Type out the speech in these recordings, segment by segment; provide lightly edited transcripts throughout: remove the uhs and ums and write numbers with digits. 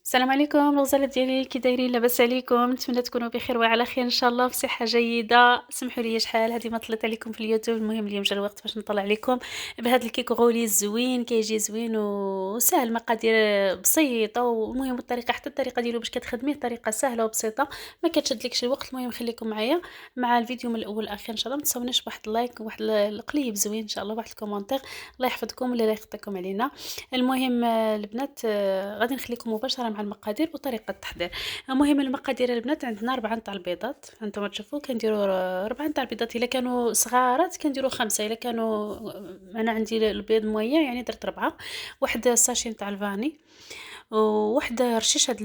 السلام عليكم الغزالات ديالي، كي دايرين؟ لاباس عليكم؟ نتمنى تكونوا بخير وعلى خير ان شاء الله في صحه جيده. سمحوا لي شحال هذه ما طلعت عليكم في اليوتيوب، المهم اليوم جا الوقت باش نطلع عليكم بهذا الكيك غولي الزوين. كيجي زوين وسهل، مقادير بسيطه، والمهم الطريقه، حتى الطريقه ديالو باش كتخدميه طريقه سهله وبسيطه، ما كتشدلكش الوقت. المهم خليكم معايا مع الفيديو من الاول للاخير ان شاء الله. ما تنساوناش بواحد اللايك وواحد القليب زوين ان شاء الله، واحد الكومونتير. الله يحفظكم ولا لا يخطيكم علينا. المهم البنات، غادي نخليكم مباشره مع المقادير وطريقه التحضير. المهم المقادير البنات، عندنا 4 تاع البيضات. هانتوما تشوفوا كنديروا 4 تاع البيضات. الا كانوا صغارات كنديروا 5، الا كانوا انا عندي البيض مويه يعني درت 4. واحد ساشي تاع الفاني، وواحد رشيشه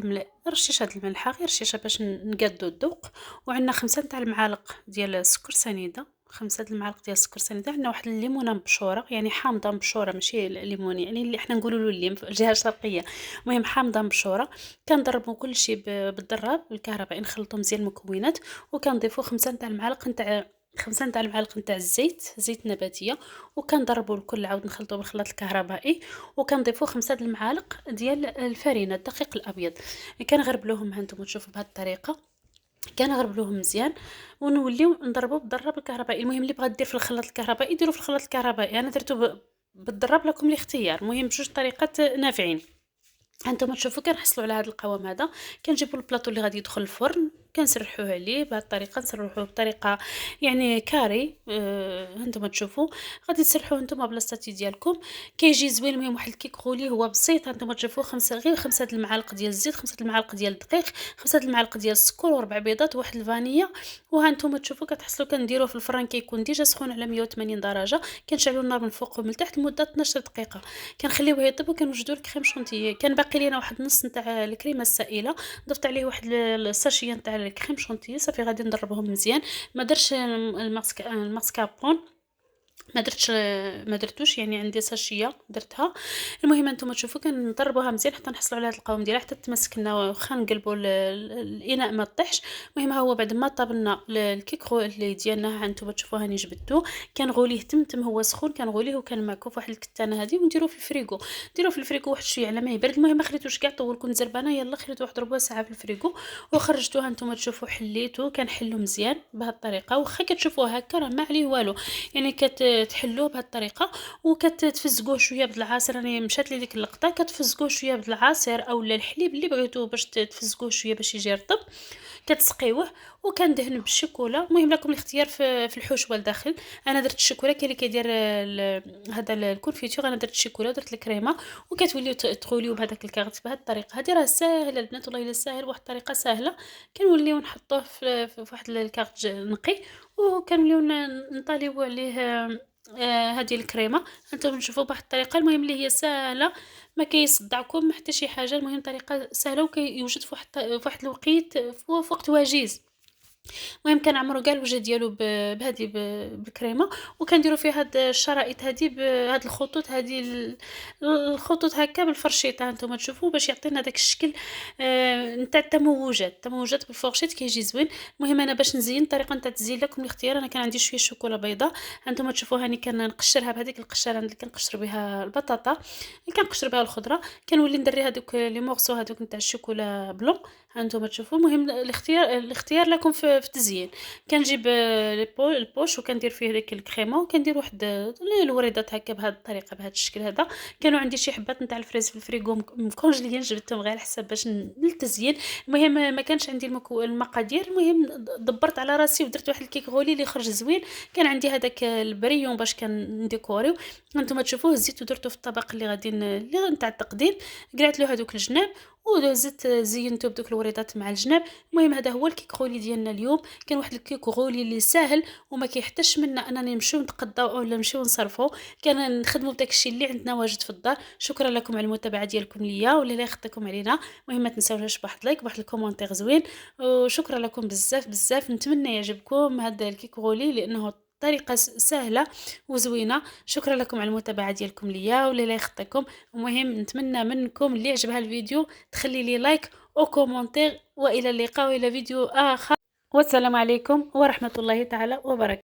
رشيشه الملحه، غير رشيشه باش نقادو الذوق. وعندنا 5 تاع المعالق ديال السكر سنيده، 5 المعالق ديال السكر سنيده. عندنا واحد الليمونه مبشوره، يعني حامضه مبشوره ماشي الليمون، يعني اللي حنا نقولوا له الليم في الجهه الشرقيه. المهم حامضه مبشوره. كنضربوا كل شيء بالضراب بالكهرباء، نخلطوا مزيان المكونات. وكنضيفوا 5 تاع المعالق نتاع 5 تاع المعالق نتاع زيت نباتيه. وكنضربوا الكل، عاود نخلطوا بالخلاط الكهربائي. وكنضيفوا 5 المعالق ديال الفرينه الدقيق الابيض. كنغربلوهم هانتوما تشوفوا بهذه الطريقه، كنغربلوهم مزيان. ونوليو نضربوا بالضرب الكهربائي. المهم اللي بغا دير في الخلاط الكهربائي ديروا في الخلاط الكهربائي، انا درتو بالضرب، لكم الاختيار. المهم بجوج طريقات نافعين. هانتوما تشوفوا كنحصلوا على هذا القوام هذا. كنجيبوا البلاطو اللي غادي يدخل الفرن، كنسرحوه عليه بهذه الطريقه، نسرحوه بطريقه يعني كاري. هانتوما تشوفوا غادي تسرحوه نتوما بلاصتي ديالكم. كيجي زوين. المهم واحد الكيك غولي هو بسيط. هانتوما تشوفوا غير 5 المعالق ديال الزيت، 5 المعالق ديال الدقيق، 5 المعالق ديال السكر، وربع بيضات، وواحد الفانيلا. وهانتوما تشوفوا كتحصلوا كنديروه في الفران، كيكون ديجا سخون على 180 درجه. كنشعلوا النار من الفوق ومن التحت لمده 12 دقيقه. كنخليوه يطيب وكنوجدوا الكريم شونتيي. كان باقي لينا واحد نص نتاع الكريمه السائله، ضفت عليه واحد الساشيه نتاع الكريم شونتيي. صافي غادي نضربهم مزيان. ما درتش الماسكاربون، ما درتوش، يعني عندي ساشيه درتها. المهم انتم تشوفوا كنضربوها مزيان حتى نحصلوا على هذا القوام ديالها، حتى تمسك لنا واخا نقلبوا الاناء ما طيحش. المهم ها هو بعد ما طابلنا الكيك اللي ديالنا، ها انتم تشوفوا هاني جبدته. كنغوليه تم هو سخون، كنغوليه وكنمعكو فواحد الكتانه هذه ونديروه في الفريغو. نديروه في الفريغو واحد شويه على ما يبرد. المهم ما خليتوش كاع طول، كنت زربانه يلا خليته واحد ربع ساعه في الفريغو وخرجتوها. انتم تشوفوا حليته، كنحلو مزيان بهذه الطريقه. واخا كتشوفوه هكا راه ما عليه والو، يعني كتحلوه بهذه الطريقه. وكتفزقوه شويه بالعصير. انا مشات لي ديك اللقطه، كتفزقوه شويه بالعصير او الحليب اللي بغيتو باش تفزقوه شويه باش يجي رطب. كتسقيوه وكندهن بالشوكولا. المهم لكم الاختيار في الحشوه لداخل. انا درت الشوكولا، كاين اللي كيدير هذا الكونفيتور، انا درت الشوكولا ودرت الكريمه. وكتوليو تغوليو بهذاك الكاغط بهذه الطريقه. هذه راه ساهله البنات، والله الا ساهل، واحد الطريقه سهله. كنوليو نحطوه في واحد الكاغط نقي. وكنوليو نطاليو عليه هذه الكريمه. انتم تشوفوا بواحد الطريقه المهم اللي هي سهله، ما كيصدعكم حتى شي حاجه. المهم طريقه سهله وكيوجد في واحد الوقيت، في وقت وجيز. المهم كنعمروا كاع الوجه ديالو بهذه بالكريمه. وكنديروا فيه هاد الشرائط هذه بهاد الخطوط هذه الخطوط هكا بالفرشيطه. هانتوما تشوفوا باش يعطينا داك الشكل نتاع التموجات بالفورشيط، كيجي زوين. المهم انا باش نزين الطريقه نتاع التزيين لكم الاختيار. انا كان عندي شويه شوكولا بيضاء. هانتوما تشوفوا هاني كنقشرها بهذيك القشره اللي كنقشر بها البطاطا، اللي كنقشر بها الخضره. كنولي ندري هذوك لي مورسو هذوك نتاع الشوكولا بلون. هانتوما تشوفوا. المهم الاختيار لكم في التزيين. كنجيب البوش وكندير فيه ديك الكريمه، وكندير واحد الوريضات هكا بهذه الطريقه بهذا الشكل هذا. كانوا عندي شي حبات نتاع الفريز في الفريغو مكونجليين، جبتهم غير على حساب باش للتزيين. المهم ما كانش عندي المقادير. المهم دبرت على راسي ودرت واحد الكيك غولي اللي خرج زوين. كان عندي هذاك البريون باش كنديكوريو. هانتوما تشوفوه زيت ودرته في الطبق اللي غادي اللي نتاع التقديم. قلعت له هذوك الجناب ودزت زينته بدوك الوريضات مع الجناب. المهم هذا هو الكيك غولي ديالنا اليوم. كان واحد الكيك غولي اللي ساهل وما كيحتاجش منا اننا نمشيو نتقداو ولا نمشيو نصرفوا. كان نخدموا بداك الشيء اللي عندنا واجد في الدار. شكرا لكم على المتابعه ديالكم ليا، ولا لا يخطيكم علينا. المهم ما تنساوناش بواحد لايك بواحد الكومونتير زوين. وشكرا لكم بزاف بزاف. نتمنى يعجبكم هذا الكيك غولي لانه طريقه سهله وزوينه. شكرا لكم على المتابعه ديالكم ليا، ولا لا يخطيكم. المهم نتمنى منكم اللي عجبها الفيديو تخلي لي لايك وكومونتير. والى اللقاء والى فيديو اخر، والسلام عليكم ورحمه الله تعالى وبركاته.